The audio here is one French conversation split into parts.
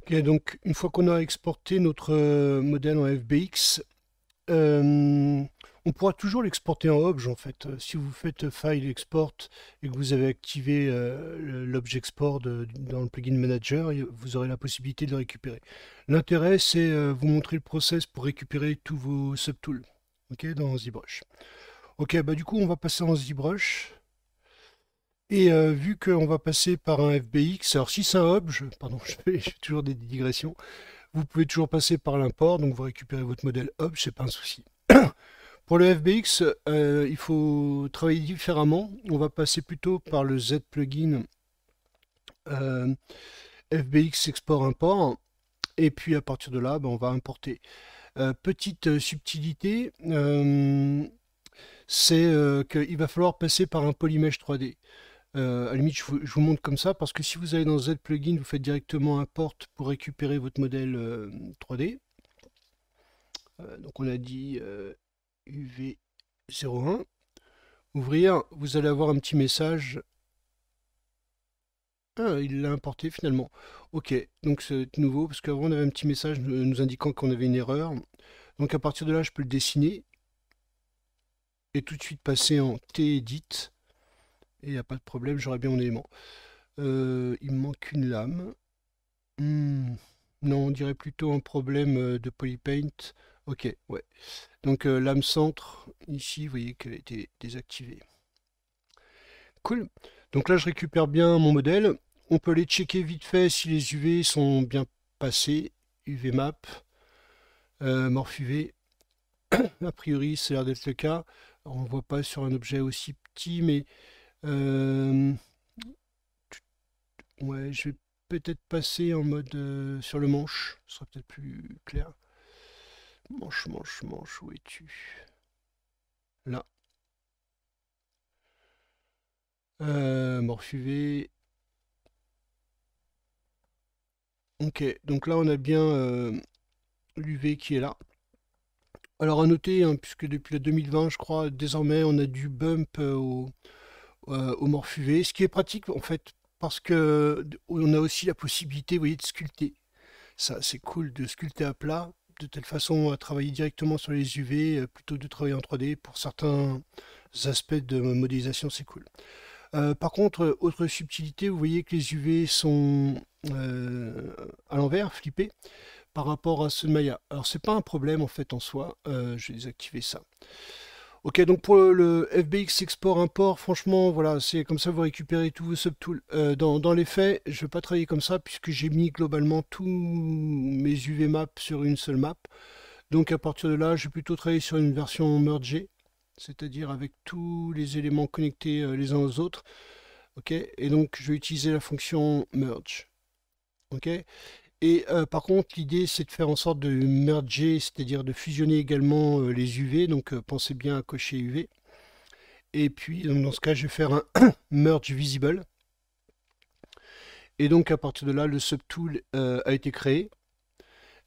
Ok, donc une fois qu'on a exporté notre modèle en FBX, euh, on pourra toujours l'exporter en Obj en fait. Si vous faites File Export et que vous avez activé l'Obj Export dans le plugin Manager, vous aurez la possibilité de le récupérer. L'intérêt, c'est vous montrer le process pour récupérer tous vos subtools, ok, dans ZBrush. Ok, bah du coup, on va passer en ZBrush. Et vu qu'on va passer par un FBX, alors si c'est un Obj, pardon, je fais toujours des digressions, vous pouvez toujours passer par l'import, donc vous récupérez votre modèle Obj, c'est pas un souci. Pour le FBX, il faut travailler différemment. On va passer plutôt par le Z plugin euh, FBX Export Import, et puis à partir de là, ben, on va importer. Petite subtilité, c'est qu'il va falloir passer par un Polymesh 3D. À la limite, je vous montre comme ça, parce que si vous allez dans Z plugin, vous faites directement import pour récupérer votre modèle 3D. Donc on a dit UV01. Ouvrir, vous allez avoir un petit message. Ah, il l'a importé finalement. Ok, donc c'est nouveau, parce qu'avant on avait un petit message nous indiquant qu'on avait une erreur. Donc à partir de là, je peux le dessiner. Et tout de suite passer en T-Edit. Et il n'y a pas de problème, j'aurai bien mon élément. Il me manque une lame. Non, on dirait plutôt un problème de polypaint. Ok, ouais. Donc lame centre, ici, vous voyez qu'elle a été désactivée. Cool. Donc là, je récupère bien mon modèle. On peut les checker vite fait si les UV sont bien passés. UV map, morph UV. A priori, ça a l'air d'être le cas. Alors, on ne voit pas sur un objet aussi petit, mais ouais, je vais peut-être passer en mode sur le manche. Ce sera peut-être plus clair. Manche, manche, manche, où es-tu? Là. Morph UV. Ok, donc là on a bien l'UV qui est là. Alors à noter, hein, puisque depuis la 2020, je crois, désormais on a du bump au morph UV, ce qui est pratique en fait, parce que on a aussi la possibilité, vous voyez, de sculpter. Ça, c'est cool de sculpter à plat, de telle façon à travailler directement sur les UV plutôt que de travailler en 3D. Pour certains aspects de modélisation, c'est cool. Par contre, autre subtilité, vous voyez que les UV sont à l'envers, flippés, par rapport à ceux de Maya. Alors c'est pas un problème en fait en soi, je vais désactiver ça. Ok, donc pour le FBX export import, franchement voilà, c'est comme ça vous récupérez tous vos subtools. Dans les faits, je ne vais pas travailler comme ça puisque j'ai mis globalement tous mes UV maps sur une seule map. Donc à partir de là, je vais plutôt travailler sur une version mergée, c'est-à-dire avec tous les éléments connectés les uns aux autres. Ok, et donc je vais utiliser la fonction merge. Ok, et par contre, l'idée, c'est de faire en sorte de merger, c'est-à-dire de fusionner également les UV. Donc, pensez bien à cocher UV. Et puis, donc, dans ce cas, je vais faire un merge visible. Et donc, à partir de là, le subtool a été créé.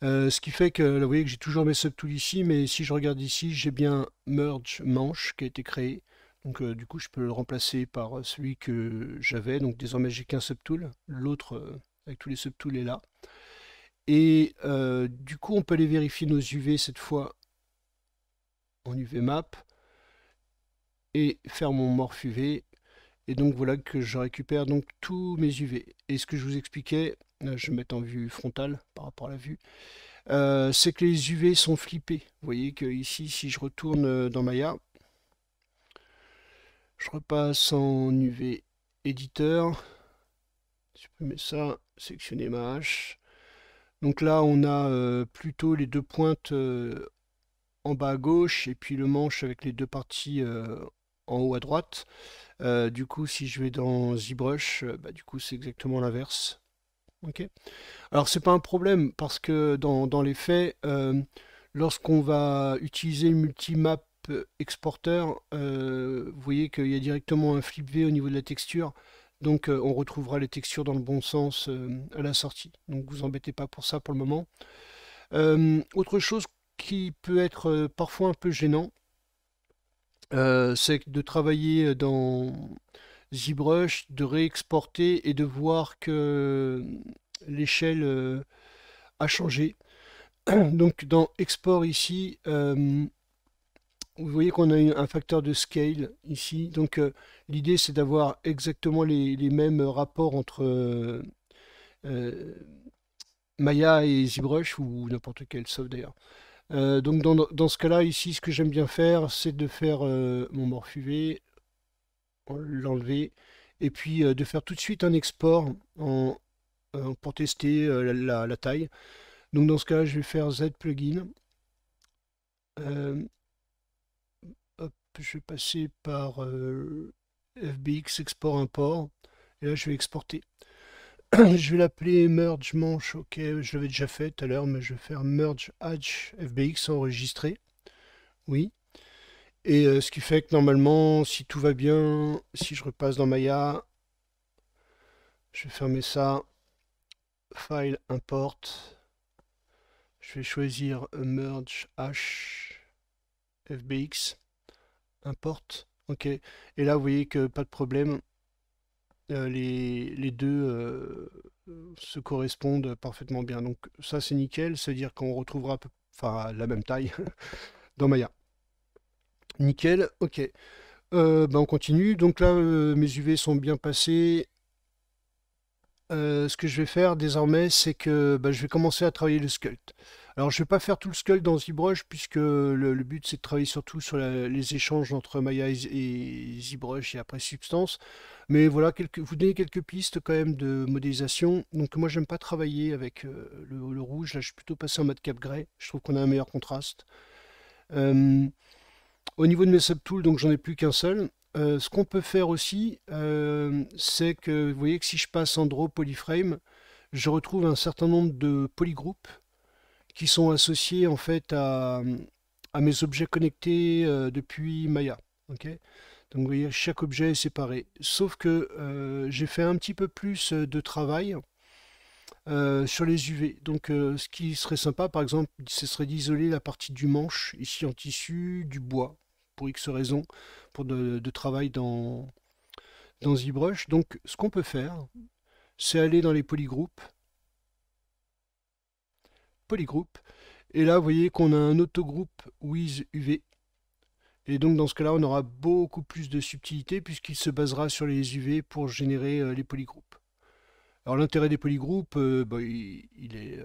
Ce qui fait que, là, vous voyez que j'ai toujours mes subtools ici, mais si je regarde ici, j'ai bien merge manche qui a été créé. Donc, du coup, je peux le remplacer par celui que j'avais. Donc, désormais, j'ai qu'un subtool. L'autre, avec tous les subtools, est là. Et du coup, on peut aller vérifier nos UV cette fois en UV map et faire mon morph UV. Et donc voilà que je récupère donc tous mes UV. Et ce que je vous expliquais, je vais mettre en vue frontale par rapport à la vue, c'est que les UV sont flippés. Vous voyez que ici, si je retourne dans Maya, je repasse en UV éditeur. Je peux mettre ça, sélectionner ma hache. Donc là, on a plutôt les deux pointes en bas à gauche et puis le manche avec les deux parties en haut à droite. Du coup, si je vais dans ZBrush, bah, du coup, c'est exactement l'inverse. Ok. Alors, c'est pas un problème parce que dans les faits, lorsqu'on va utiliser le multimap exporteur, vous voyez qu'il y a directement un flip V au niveau de la texture. Donc, on retrouvera les textures dans le bon sens à la sortie. Donc, vous embêtez pas pour ça pour le moment. Autre chose qui peut être parfois un peu gênant, c'est de travailler dans ZBrush, de réexporter et de voir que l'échelle a changé. Donc dans export ici, vous voyez qu'on a un facteur de scale ici. Donc l'idée c'est d'avoir exactement les mêmes rapports entre euh, Maya et ZBrush ou n'importe quel soft d'ailleurs. Donc dans ce cas-là, ici, ce que j'aime bien faire, c'est de faire mon morph UV, l'enlever, et puis de faire tout de suite un export pour tester la taille. Donc dans ce cas-là, je vais faire Z plugin. Hop, je vais passer par FBX export import, et là je vais exporter. Je vais l'appeler merge manche, ok, je l'avais déjà fait tout à l'heure, mais je vais faire merge hatch FBX enregistré, oui. Et ce qui fait que normalement, si tout va bien, si je repasse dans Maya, je vais fermer ça, file import, je vais choisir merge hash FBX, import, ok. Et là, vous voyez que pas de problème, les deux se correspondent parfaitement bien. Donc ça, c'est nickel, c'est-à-dire qu'on retrouvera enfin, la même taille dans Maya. Nickel, ok. On continue. Donc là, mes UV sont bien passés. Ce que je vais faire désormais, c'est que je vais commencer à travailler le sculpt. Alors, je ne vais pas faire tout le sculpt dans ZBrush, puisque le but, c'est de travailler surtout sur les échanges entre Maya et ZBrush et après Substance. Mais voilà, vous donner quelques pistes quand même de modélisation. Donc moi, j'aime pas travailler avec le rouge. Là, je suis plutôt passé en mode cap gray. Je trouve qu'on a un meilleur contraste. Au niveau de mes subtools, donc j'en ai plus qu'un seul. Ce qu'on peut faire aussi, c'est que vous voyez que si je passe en draw polyframe, je retrouve un certain nombre de polygroupes qui sont associés en fait à mes objets connectés depuis Maya. Okay, donc vous voyez, chaque objet est séparé. Sauf que j'ai fait un petit peu plus de travail sur les UV. Donc ce qui serait sympa, par exemple, ce serait d'isoler la partie du manche, ici en tissu, du bois, pour X raisons, pour de travail dans ZBrush. Donc ce qu'on peut faire, c'est aller dans les polygroupes, et là vous voyez qu'on a un autogroupe with UV. Et donc dans ce cas-là, on aura beaucoup plus de subtilité puisqu'il se basera sur les UV pour générer les polygroupes. Alors l'intérêt des polygroupes, il est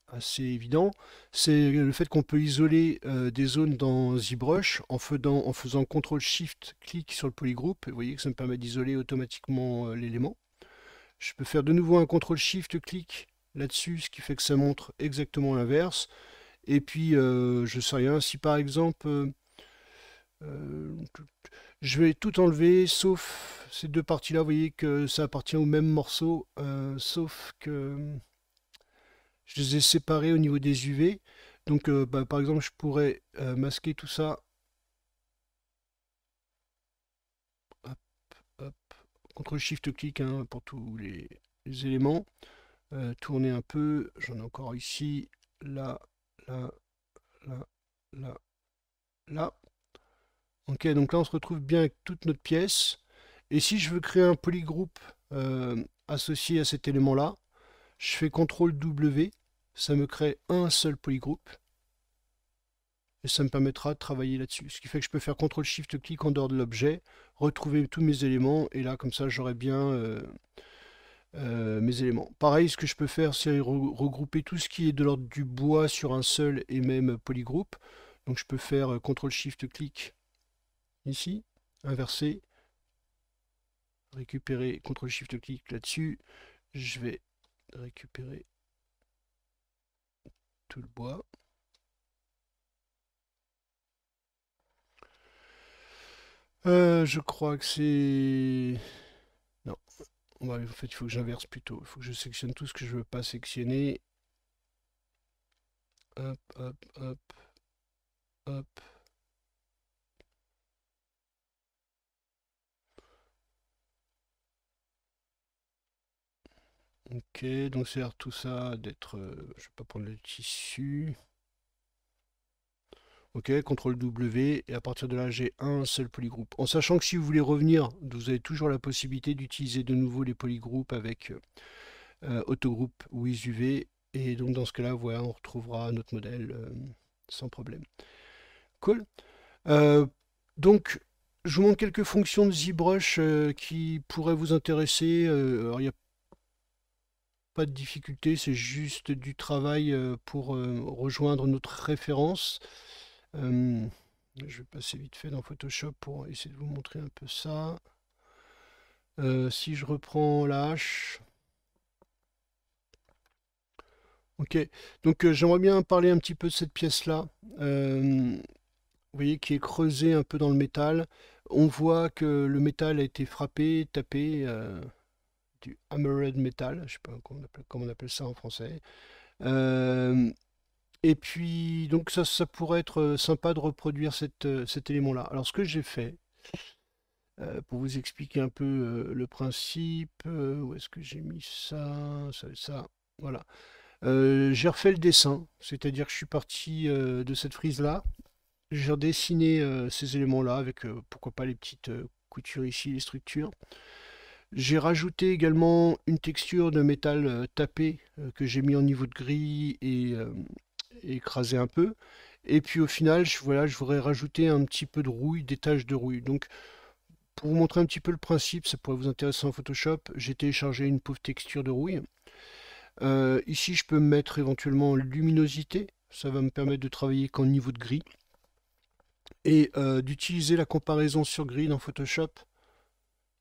assez évident, c'est le fait qu'on peut isoler des zones dans ZBrush en faisant CTRL-SHIFT-clic sur le polygroupe. Vous voyez que ça me permet d'isoler automatiquement l'élément. Je peux faire de nouveau un CTRL-SHIFT-clic là-dessus, ce qui fait que ça montre exactement l'inverse. Et puis, je sais rien, si par exemple, je vais tout enlever, sauf ces deux parties-là, vous voyez que ça appartient au même morceau, sauf que je les ai séparés au niveau des UV. Donc, par exemple, je pourrais masquer tout ça. Hop, hop. CTRL-SHIFT-clic hein, pour tous les éléments. Tourner un peu, j'en ai encore ici, là, là, là, là, là. Ok, donc là on se retrouve bien avec toute notre pièce. Et si je veux créer un polygroupe associé à cet élément-là, je fais CTRL W, ça me crée un seul polygroupe. Et ça me permettra de travailler là-dessus. Ce qui fait que je peux faire CTRL-SHIFT-clic en dehors de l'objet, retrouver tous mes éléments, et là comme ça j'aurai bien mes éléments. Pareil, ce que je peux faire, c'est regrouper tout ce qui est de l'ordre du bois sur un seul et même polygroupe. Donc je peux faire CTRL-SHIFT-clic ici, inverser, récupérer, CTRL-SHIFT-clic là-dessus. Je vais récupérer tout le bois. Je crois que c'est... Non, en fait il faut que j'inverse plutôt. Il faut que je sélectionne tout ce que je veux pas sectionner. Hop, hop, hop, hop. Ok, donc c'est tout ça d'être... je vais pas prendre le tissu. Ok, CTRL W, et à partir de là, j'ai un seul polygroupe. En sachant que si vous voulez revenir, vous avez toujours la possibilité d'utiliser de nouveau les polygroupes avec autogroupe with UV. Et donc dans ce cas-là, voilà, on retrouvera notre modèle sans problème. Cool. Euh, donc, je vous montre quelques fonctions de ZBrush qui pourraient vous intéresser. Alors, il n'y a pas de difficulté, c'est juste du travail pour rejoindre notre référence. Je vais passer vite fait dans Photoshop pour essayer de vous montrer un peu ça. Si je reprends la hache. Ok, donc j'aimerais bien parler un petit peu de cette pièce-là. Vous voyez, qui est creusée un peu dans le métal. On voit que le métal a été frappé, tapé, du hammered metal, je ne sais pas comment on appelle ça en français. Euh, et puis, donc ça pourrait être sympa de reproduire cet élément-là. Alors, ce que j'ai fait, pour vous expliquer un peu le principe, où est-ce que j'ai mis ça, voilà. J'ai refait le dessin, c'est-à-dire que je suis parti de cette frise-là, j'ai redessiné ces éléments-là avec pourquoi pas les petites coutures ici, les structures. J'ai rajouté également une texture de métal tapé que j'ai mis en niveau de gris et écrasé un peu. Et puis au final, voilà, je voudrais rajouter un petit peu de rouille, des taches de rouille. Donc pour vous montrer un petit peu le principe, ça pourrait vous intéresser en Photoshop, j'ai téléchargé une pauvre texture de rouille. Ici, je peux mettre éventuellement luminosité, ça va me permettre de travailler qu'en niveau de gris. Et d'utiliser la comparaison sur gris dans Photoshop.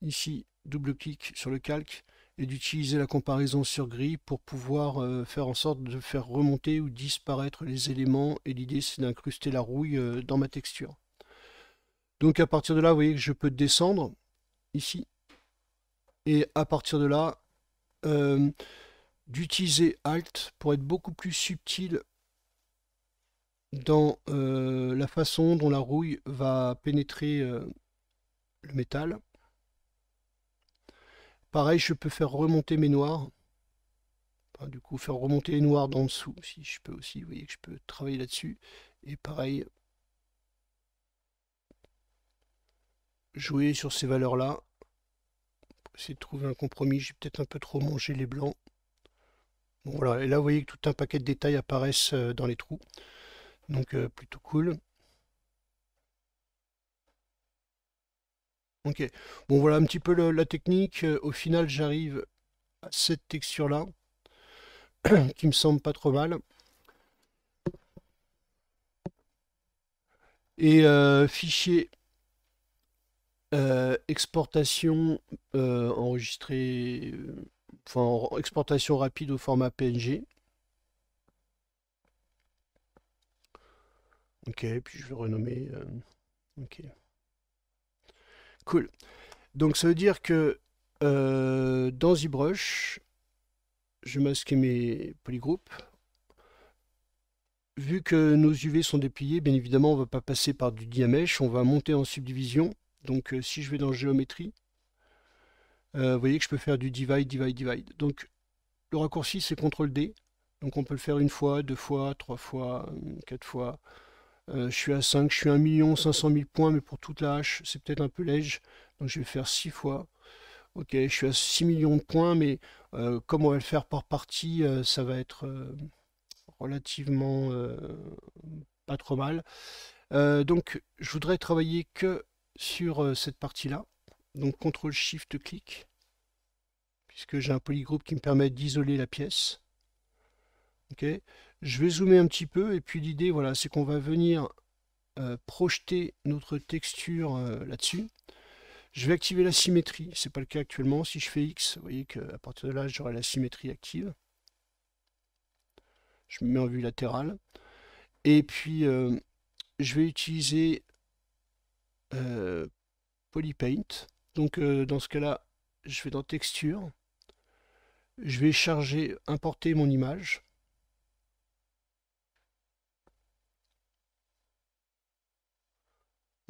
Ici, double-clic sur le calque et d'utiliser la comparaison sur gris pour pouvoir faire en sorte de faire remonter ou disparaître les éléments. Et l'idée, c'est d'incruster la rouille dans ma texture. Donc à partir de là, vous voyez que je peux descendre ici. Et à partir de là, d'utiliser Alt pour être beaucoup plus subtil dans la façon dont la rouille va pénétrer le métal. Pareil, je peux faire remonter mes noirs. Enfin, du coup, faire remonter les noirs d'en dessous. Si je peux aussi, vous voyez que je peux travailler là-dessus. Et pareil, jouer sur ces valeurs-là. Essayer de trouver un compromis. J'ai peut-être un peu trop mangé les blancs. Bon, voilà. Et là, vous voyez que tout un paquet de détails apparaissent dans les trous. Donc, plutôt cool. Ok. Bon, voilà un petit peu la technique. Au final, j'arrive à cette texture-là, qui me semble pas trop mal. Et fichier exportation enregistrée, enfin exportation rapide au format PNG. Ok, puis je vais renommer. Ok, cool. Donc ça veut dire que dans ZBrush, je vais masquer mes polygroupes. Vu que nos UV sont dépliés, bien évidemment, on ne va pas passer par du diamèche, on va monter en subdivision. Donc si je vais dans géométrie, vous voyez que je peux faire du divide, divide, divide. Donc le raccourci c'est CTRL D. Donc on peut le faire une fois, deux fois, trois fois, quatre fois. Je suis à 5, je suis à 1 500 000 points, mais pour toute la hache, c'est peut-être un peu léger. Donc je vais faire 6 fois. Ok, je suis à 6 millions de points, mais comme on va le faire par partie, ça va être relativement pas trop mal. Donc je voudrais travailler que sur cette partie-là. Donc CTRL-SHIFT-clic, puisque j'ai un polygroupe qui me permet d'isoler la pièce. Ok, je vais zoomer un petit peu, et puis l'idée, voilà, c'est qu'on va venir projeter notre texture là-dessus. Je vais activer la symétrie, c'est pas le cas actuellement. Si je fais X, vous voyez qu'à partir de là, j'aurai la symétrie active. Je me mets en vue latérale. Et puis, je vais utiliser Polypaint. Donc, dans ce cas-là, je vais dans Texture. Je vais charger, importer mon image.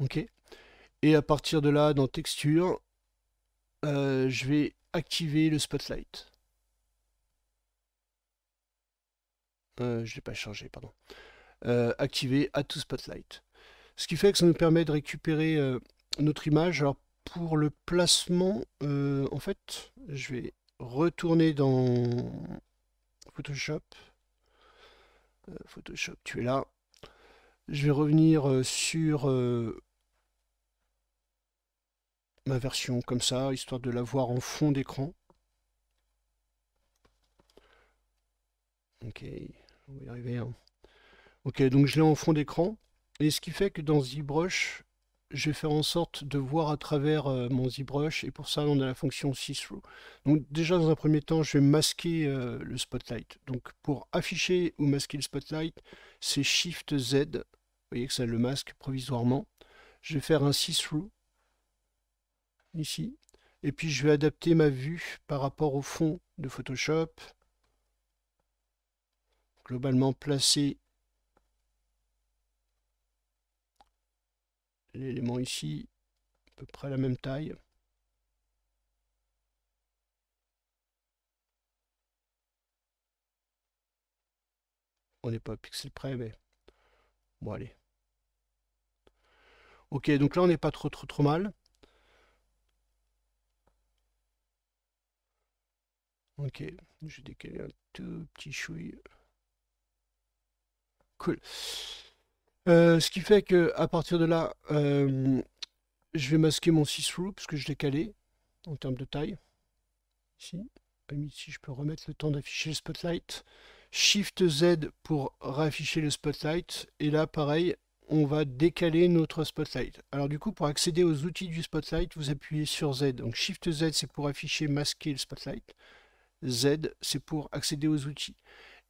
Ok. Et à partir de là, dans Texture, je vais activer le Spotlight. Je ne l'ai pas chargé, pardon. Activer Add to Spotlight. Ce qui fait que ça nous permet de récupérer notre image. Alors pour le placement, en fait, je vais retourner dans Photoshop. Photoshop, tu es là. Je vais revenir sur ma version comme ça, histoire de la voir en fond d'écran. Ok, on va y arriver. Hein. Ok, donc je l'ai en fond d'écran. Et ce qui fait que dans ZBrush, je vais faire en sorte de voir à travers mon ZBrush. Et pour ça, on a la fonction See-Through. Donc déjà, dans un premier temps, je vais masquer le spotlight. Donc pour afficher ou masquer le spotlight, c'est Shift Z. Vous voyez que ça le masque provisoirement. Je vais faire un See-Through ici. Et puis je vais adapter ma vue par rapport au fond de Photoshop. Globalement placer l'élément ici, à peu près la même taille. On n'est pas pixel près, mais bon, allez. Ok, donc là, on n'est pas trop mal. Ok, je vais décaler un tout petit chouille. Cool. Ce qui fait que à partir de là, je vais masquer mon see-through, parce que je l'ai calé en termes de taille. Ici. Ici, je peux remettre le temps d'afficher le spotlight. Shift Z pour réafficher le spotlight. Et là, pareil, on va décaler notre spotlight. Alors du coup, pour accéder aux outils du spotlight, vous appuyez sur Z. Donc Shift Z, c'est pour afficher, masquer le spotlight. Z, c'est pour accéder aux outils.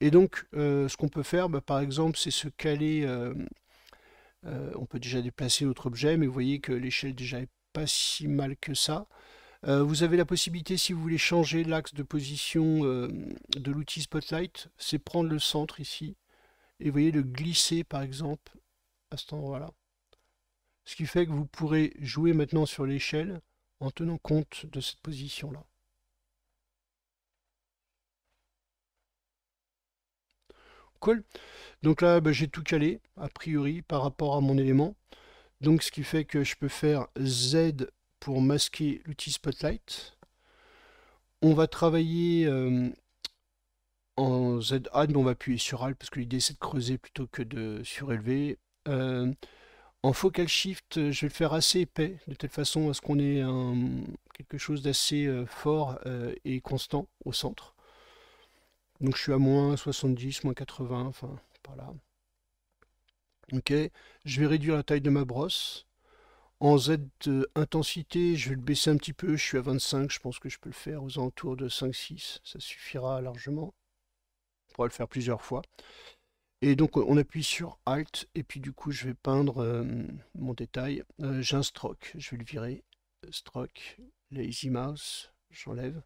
Et donc, ce qu'on peut faire, bah, par exemple, c'est se caler. On peut déjà déplacer notre objet, mais vous voyez que l'échelle déjà est pas si mal que ça. Vous avez la possibilité, si vous voulez changer l'axe de position de l'outil Spotlight, c'est prendre le centre ici, et vous voyez le glisser par exemple à cet endroit-là. Ce qui fait que vous pourrez jouer maintenant sur l'échelle en tenant compte de cette position-là. Cool. Donc là, bah, j'ai tout calé, a priori, par rapport à mon élément. Donc ce qui fait que je peux faire Z pour masquer l'outil Spotlight. On va travailler en Z add, on va appuyer sur Alt parce que l'idée c'est de creuser plutôt que de surélever. En Focal Shift, je vais le faire assez épais, de telle façon à ce qu'on ait quelque chose d'assez fort et constant au centre. Donc je suis à moins 70, moins 80, enfin par là. Ok, je vais réduire la taille de ma brosse. En Z intensité, je vais le baisser un petit peu, je suis à 25, je pense que je peux le faire aux alentours de 5-6, ça suffira largement. On pourra le faire plusieurs fois. Et donc on appuie sur Alt, et puis du coup je vais peindre mon détail. J'ai un stroke, je vais le virer. Stroke, Lazy Mouse, j'enlève.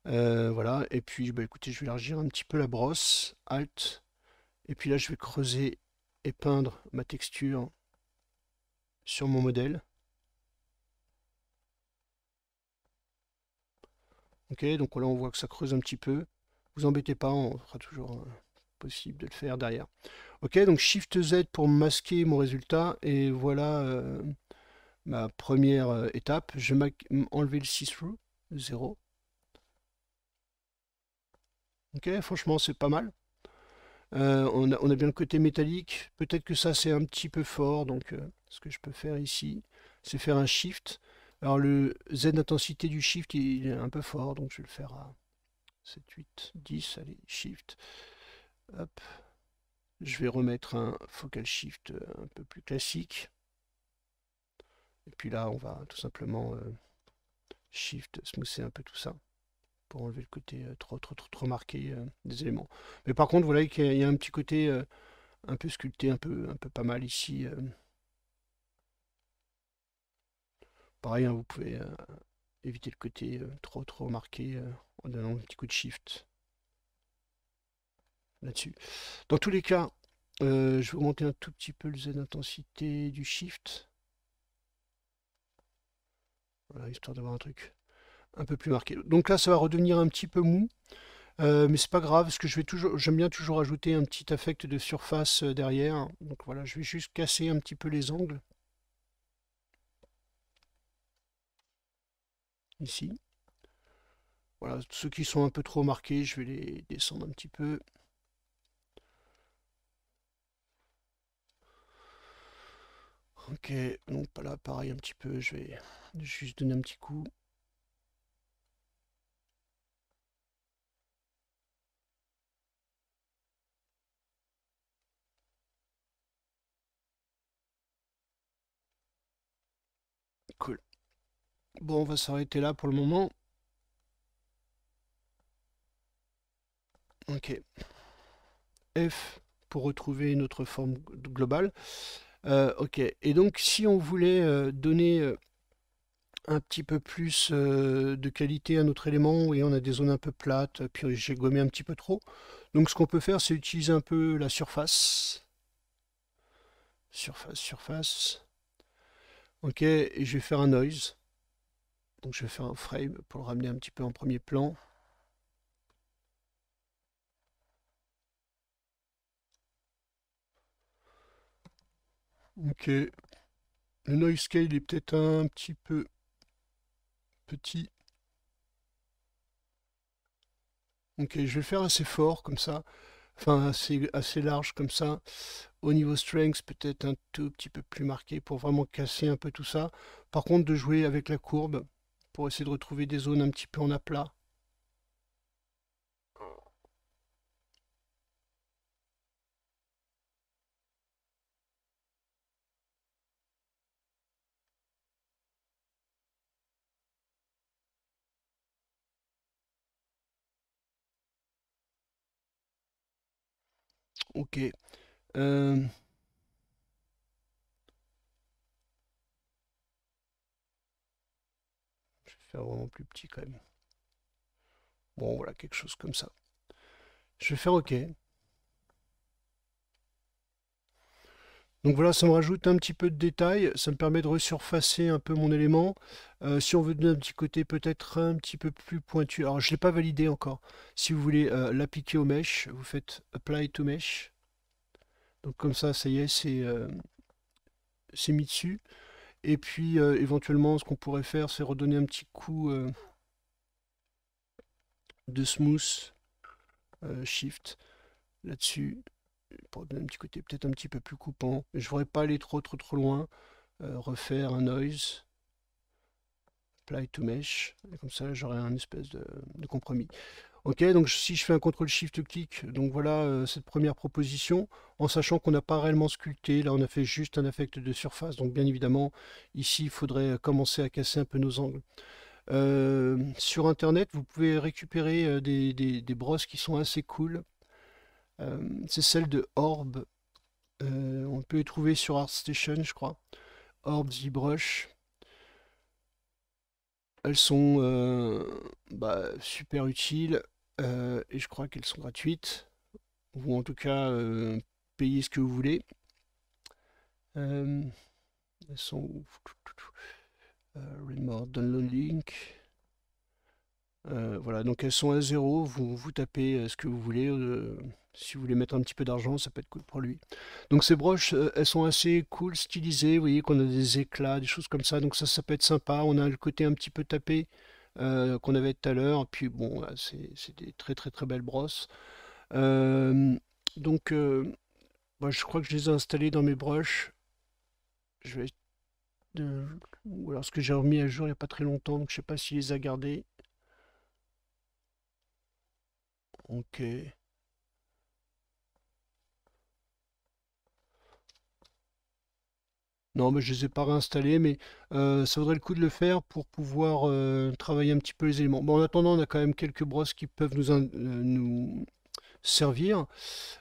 Voilà, et puis bah, écoutez, je vais élargir un petit peu la brosse, Alt, et puis là je vais creuser et peindre ma texture sur mon modèle. Ok, donc là on voit que ça creuse un petit peu. Vous embêtez pas, on fera toujours possible de le faire derrière. Ok, donc Shift Z pour masquer mon résultat, et voilà ma première étape. Je vais enlever le see-through, 0. Ok, franchement c'est pas mal. On a bien le côté métallique. Peut-être que ça c'est un petit peu fort, donc ce que je peux faire ici, c'est faire un Shift. Alors le Z d'intensité du Shift il est un peu fort, donc je vais le faire à 7, 8, 10, allez, Shift. Hop. Je vais remettre un Focal Shift un peu plus classique. Et puis là, on va tout simplement Shift, smoother un peu tout ça pour enlever le côté trop marqué des éléments. Mais par contre, voilà qu'il y a un petit côté un peu sculpté, un peu pas mal ici. Pareil, hein, vous pouvez éviter le côté trop marqué en donnant un petit coup de Shift là-dessus. Dans tous les cas, je vais augmenter un tout petit peu le Z d'intensité du Shift. Voilà, histoire d'avoir un truc un peu plus marqué. Donc là, ça va redevenir un petit peu mou, mais c'est pas grave, parce que j'aime bien toujours ajouter un petit affect de surface derrière. Donc voilà, je vais juste casser un petit peu les angles. Ici. Voilà, ceux qui sont un peu trop marqués, je vais les descendre un petit peu. Ok, donc là, pareil un petit peu, je vais juste donner un petit coup. Cool. Bon, on va s'arrêter là pour le moment. Ok. F pour retrouver notre forme globale. Ok. Et donc, si on voulait donner un petit peu plus de qualité à notre élément, et on a des zones un peu plates, puis j'ai gommé un petit peu trop. Donc, ce qu'on peut faire, c'est utiliser un peu la surface. Surface, surface. Ok. Et je vais faire un noise. Donc, je vais faire un frame pour le ramener un petit peu en premier plan. Ok. Le noise scale est peut-être un petit peu petit. Ok, je vais le faire assez fort comme ça. Enfin, assez large comme ça. Au niveau strength, peut-être un tout petit peu plus marqué pour vraiment casser un peu tout ça. Par contre, de jouer avec la courbe pour essayer de retrouver des zones un petit peu en aplat. Ok. Je vais faire vraiment plus petit quand même. Bon, voilà, quelque chose comme ça. Je vais faire OK. Donc voilà, ça me rajoute un petit peu de détail, ça me permet de resurfacer un peu mon élément. Si on veut donner un petit côté peut-être un petit peu plus pointu, alors je ne l'ai pas validé encore. Si vous voulez l'appliquer au mesh, vous faites Apply to Mesh. Donc comme ça y est, c'est mis dessus. Et puis éventuellement, ce qu'on pourrait faire, c'est redonner un petit coup de smooth, shift là-dessus, pour donner un petit côté peut-être un petit peu plus coupant. Je ne voudrais pas aller trop loin. Refaire un noise. Apply to mesh, et comme ça j'aurai un espèce de compromis. Ok, donc si je fais un CTRL-SHIFT-clic, donc voilà cette première proposition, en sachant qu'on n'a pas réellement sculpté, là on a fait juste un effect de surface, donc bien évidemment ici il faudrait commencer à casser un peu nos angles. Sur internet, vous pouvez récupérer des brosses qui sont assez cool. C'est celle de Orb, on peut les trouver sur ArtStation je crois. Orb ZBrush. Elles sont super utiles et je crois qu'elles sont gratuites, ou en tout cas payez ce que vous voulez. Elles sont où? Remote Download Link. Voilà, donc elles sont à 0, vous tapez ce que vous voulez. Si vous voulez mettre un petit peu d'argent, ça peut être cool pour lui. Donc ces broches, elles sont assez cool, stylisées. Vous voyez qu'on a des éclats, des choses comme ça. Donc ça peut être sympa. On a le côté un petit peu tapé qu'on avait tout à l'heure. Puis bon, c'est des très belles brosses. Euh, donc moi, je crois que je les ai installées dans mes brushes. Je vais ou alors ce que j'ai remis à jour il n'y a pas très longtemps, donc je sais pas s'il les a gardés. Ok. Non, mais je les ai pas réinstallés, mais ça vaudrait le coup de le faire pour pouvoir travailler un petit peu les éléments. Bon, en attendant, on a quand même quelques brosses qui peuvent nous servir.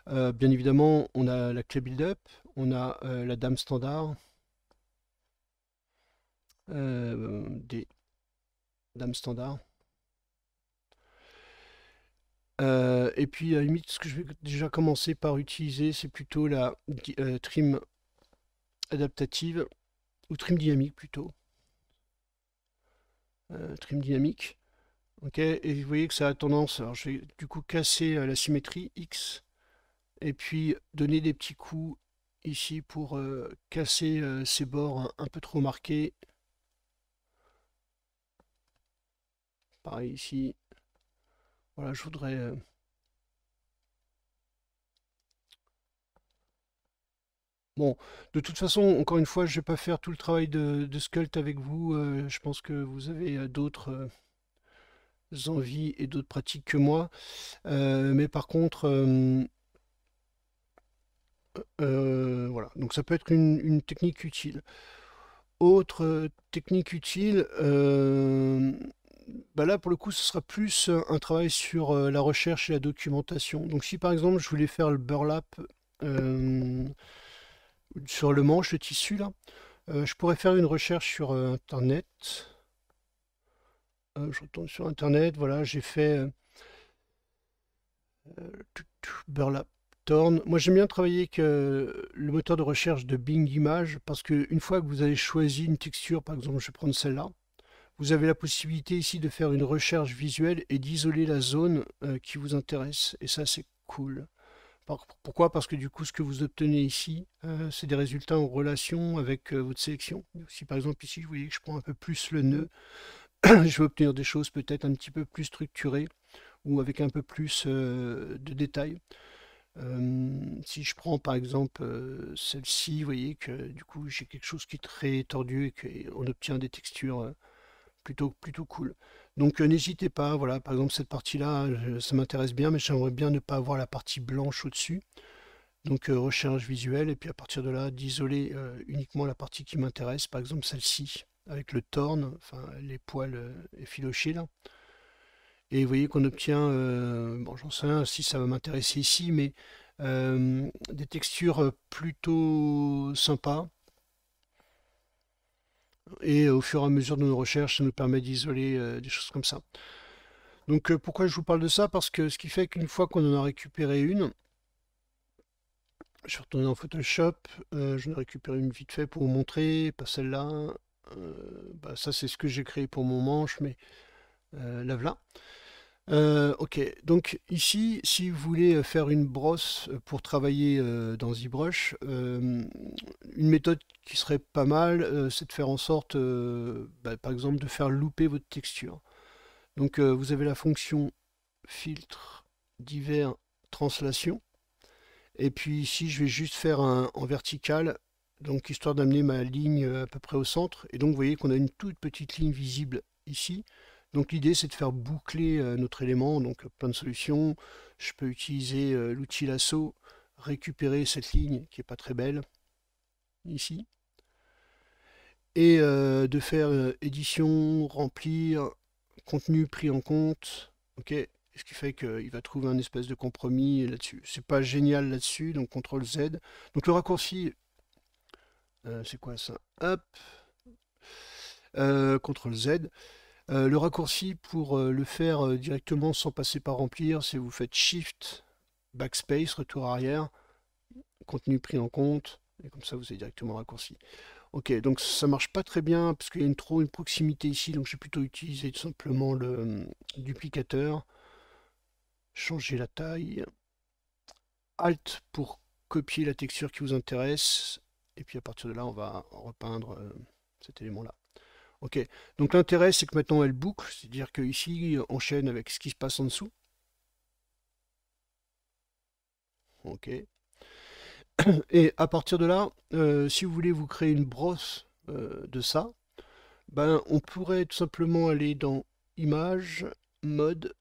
Bien évidemment, on a la clé build-up, on a la dame standard, des dames standards. Et puis, à la limite, ce que je vais déjà commencer par utiliser, c'est plutôt la trim adaptative, ou trim dynamique plutôt. Trim dynamique. Ok, et vous voyez que ça a tendance, alors je vais du coup casser la symétrie X, et puis donner des petits coups ici pour casser ces bords un peu trop marqués. Pareil ici. Voilà, je voudrais... Bon, de toute façon, encore une fois, je vais pas faire tout le travail de sculpt avec vous. Je pense que vous avez d'autres envies et d'autres pratiques que moi. Mais par contre, voilà. Donc ça peut être une technique utile. Autre technique utile, bah là pour le coup, ce sera plus un travail sur la recherche et la documentation. Donc si par exemple je voulais faire le burlap sur le manche, le tissu là, je pourrais faire une recherche sur Internet. Je retourne sur Internet, voilà, j'ai fait burlap torn. Moi j'aime bien travailler avec le moteur de recherche de Bing Images parce qu'une fois que vous avez choisi une texture, par exemple je vais prendre celle-là, vous avez la possibilité ici de faire une recherche visuelle et d'isoler la zone qui vous intéresse. Et ça c'est cool. Pourquoi? Parce que du coup, ce que vous obtenez ici, c'est des résultats en relation avec votre sélection. Si par exemple ici, vous voyez que je prends un peu plus le nœud, je vais obtenir des choses peut-être un petit peu plus structurées ou avec un peu plus de détails. Si je prends par exemple celle-ci, vous voyez que du coup j'ai quelque chose qui est très tordu et qu'on obtient des textures plutôt cool. Donc n'hésitez pas, voilà, par exemple cette partie-là, ça m'intéresse bien, mais j'aimerais bien ne pas avoir la partie blanche au-dessus. Donc recherche visuelle, et puis à partir de là, d'isoler uniquement la partie qui m'intéresse, par exemple celle-ci, avec le torn, enfin les poils effilochés là. Et vous voyez qu'on obtient, bon j'en sais rien si ça va m'intéresser ici, mais des textures plutôt sympas. Et au fur et à mesure de nos recherches, ça nous permet d'isoler des choses comme ça. Donc pourquoi je vous parle de ça? Parce que ce qui fait qu'une fois qu'on en a récupéré une, je suis retourné dans Photoshop, j'en ai récupéré une vite fait pour vous montrer, pas celle-là. Bah, ça c'est ce que j'ai créé pour mon manche, mais la voilà. Ok, donc ici, si vous voulez faire une brosse pour travailler dans ZBrush, une méthode qui serait pas mal, c'est de faire en sorte, bah, par exemple, de faire louper votre texture. Donc vous avez la fonction filtre divers translation. Et puis ici, je vais juste faire un en vertical, donc histoire d'amener ma ligne à peu près au centre. Et donc vous voyez qu'on a une toute petite ligne visible ici. Donc l'idée c'est de faire boucler notre élément, donc plein de solutions. Je peux utiliser l'outil lasso, récupérer cette ligne qui est pas très belle, ici. Et de faire édition, remplir, contenu pris en compte. Ok, ce qui fait qu'il va trouver un espèce de compromis là-dessus. C'est pas génial là-dessus, donc CTRL Z. Donc le raccourci, c'est quoi ça? Hop, CTRL Z. Le raccourci pour le faire directement sans passer par remplir, c'est vous faites Shift, Backspace, retour arrière, contenu pris en compte, et comme ça vous avez directement le raccourci. Ok, donc ça marche pas très bien parce qu'il y a trop une proximité ici, donc je vais plutôt utiliser tout simplement le duplicateur, changer la taille, Alt pour copier la texture qui vous intéresse, et puis à partir de là on va repeindre cet élément-là. Ok, donc l'intérêt c'est que maintenant elle boucle, c'est-à-dire que ici enchaîne avec ce qui se passe en dessous. Ok. Et à partir de là, si vous voulez vous créer une brosse de ça, ben on pourrait tout simplement aller dans Images, Mode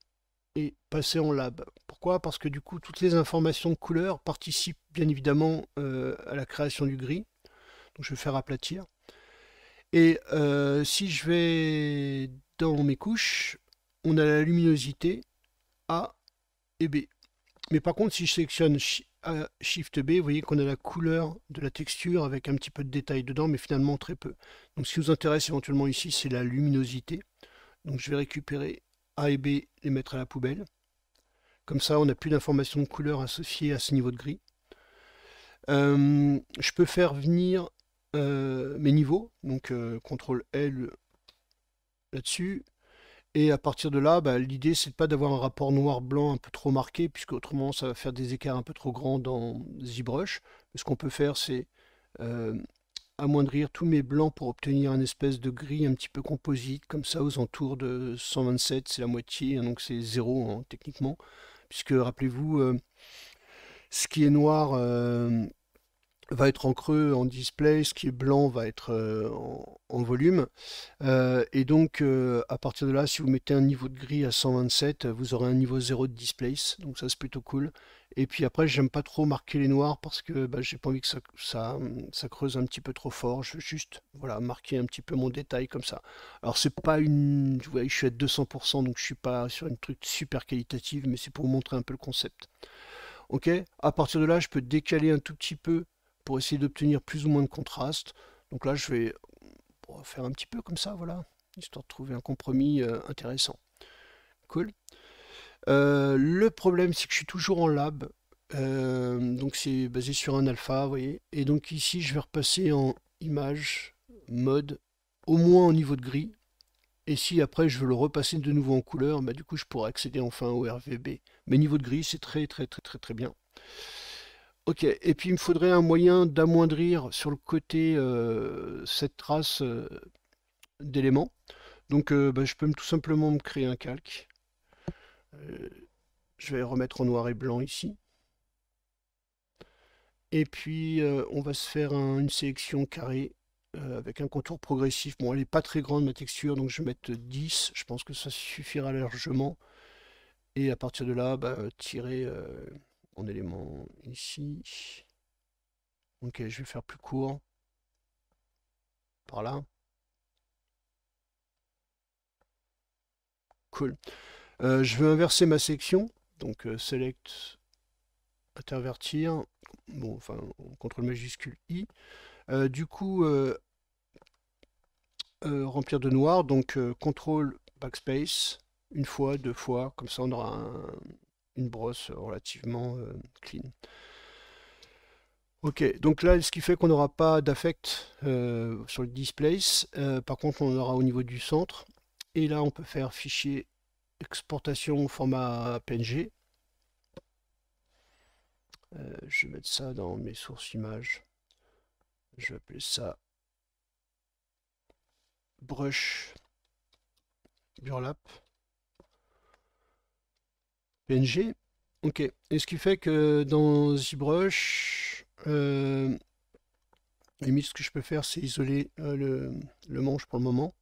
et passer en Lab. Pourquoi? Parce que du coup toutes les informations de couleur participent bien évidemment à la création du gris. Donc je vais faire aplatir. Et si je vais dans mes couches, on a la luminosité A et B. Mais par contre, si je sélectionne Shift B, vous voyez qu'on a la couleur de la texture avec un petit peu de détail dedans, mais finalement très peu. Donc ce qui nous intéresse éventuellement ici, c'est la luminosité. Donc je vais récupérer A et B, les mettre à la poubelle. Comme ça, on n'a plus d'informations de couleur associées à ce niveau de gris. Je peux faire venir mes niveaux, donc CTRL L là-dessus. Et à partir de là, bah, l'idée c'est pas d'avoir un rapport noir-blanc un peu trop marqué, puisque autrement ça va faire des écarts un peu trop grands dans ZBrush. Ce qu'on peut faire, c'est amoindrir tous mes blancs pour obtenir un espèce de gris un petit peu composite, comme ça aux entours de 127, c'est la moitié, hein, donc c'est 0 hein, techniquement, puisque rappelez-vous, ce qui est noir va être en creux en display, ce qui est blanc va être en volume. Et donc à partir de là, si vous mettez un niveau de gris à 127, vous aurez un niveau 0 de displace, donc ça c'est plutôt cool. Et puis après, j'aime pas trop marquer les noirs parce que bah, j'ai pas envie que ça creuse un petit peu trop fort. Je veux juste voilà, marquer un petit peu mon détail comme ça. Alors c'est pas une... Vous voyez, je suis à 200%, donc je suis pas sur une truc super qualitative, mais c'est pour vous montrer un peu le concept. Ok, à partir de là, je peux décaler un tout petit peu pour essayer d'obtenir plus ou moins de contraste. Donc là, je vais faire un petit peu comme ça, voilà, histoire de trouver un compromis intéressant. Cool. Le problème, c'est que je suis toujours en lab. Donc c'est basé sur un alpha, vous voyez. Et donc ici, je vais repasser en image, mode, au moins au niveau de gris. Et si après je veux le repasser de nouveau en couleur, bah, du coup je pourrais accéder enfin au RVB. Mais niveau de gris, c'est très bien. Ok, et puis il me faudrait un moyen d'amoindrir sur le côté cette trace d'éléments. Donc bah, je peux tout simplement me créer un calque. Je vais remettre en noir et blanc ici. Et puis on va se faire une sélection carrée avec un contour progressif. Bon, elle n'est pas très grande ma texture, donc je vais mettre 10. Je pense que ça suffira largement. Et à partir de là, bah, tirer mon élément ici. Ok, je vais faire plus court. Par là. Cool. Je veux inverser ma section. Donc select, intervertir. Bon, enfin, contrôle majuscule I. Du coup, remplir de noir. Donc contrôle backspace. Une fois, deux fois. Comme ça, on aura une brosse relativement clean. Ok, donc là, ce qui fait qu'on n'aura pas d'affect sur le displace. Par contre, on aura au niveau du centre. Et là, on peut faire fichier exportation au format PNG. Je vais mettre ça dans mes sources images. Je vais appeler ça brush burlap PNG. Ok, et ce qui fait que dans ZBrush, limite ce que je peux faire c'est isoler le manche pour le moment,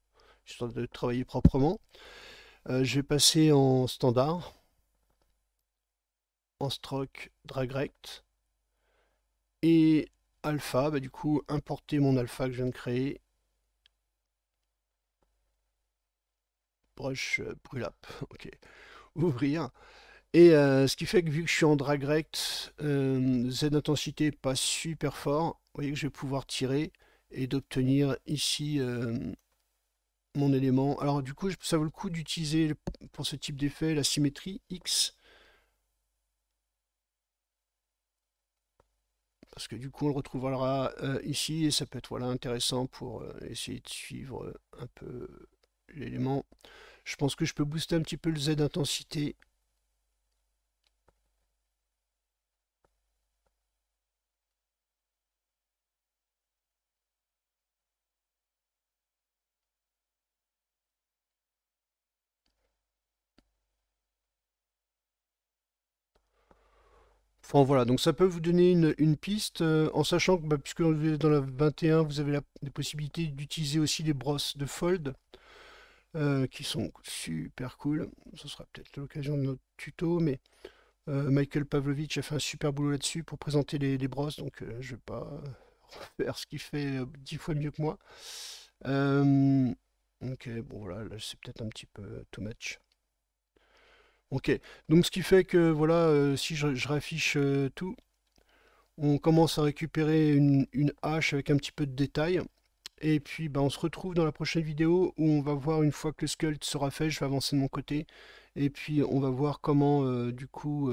histoire de travailler proprement. Je vais passer en standard, en stroke drag rect, et alpha, bah, du coup importer mon alpha que je viens de créer, brush brûlap, ok, ouvrir. Et ce qui fait que vu que je suis en drag rect, Z intensité pas super fort, vous voyez que je vais pouvoir tirer et d'obtenir ici mon élément. Alors du coup, ça vaut le coup d'utiliser pour ce type d'effet la symétrie X. Parce que du coup, on le retrouvera ici et ça peut être voilà, intéressant pour essayer de suivre un peu l'élément. Je pense que je peux booster un petit peu le Z intensité. Enfin voilà, donc ça peut vous donner une piste, en sachant que bah, puisque vous êtes dans la 21, vous avez la possibilité d'utiliser aussi les brosses de fold, qui sont super cool. Ce sera peut-être l'occasion de notre tuto, mais Michael Pavlovich a fait un super boulot là-dessus pour présenter les brosses, donc je vais pas faire ce qu'il fait 10 fois mieux que moi. Ok, bon voilà, là c'est peut-être un petit peu too much. Ok, donc ce qui fait que voilà, si je raffiche tout, on commence à récupérer une hache avec un petit peu de détail. Et puis bah, on se retrouve dans la prochaine vidéo où on va voir une fois que le sculpt sera fait, je vais avancer de mon côté. Et puis on va voir comment du coup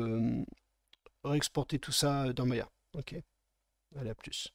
réexporter tout ça dans Maya. Ok, allez à plus.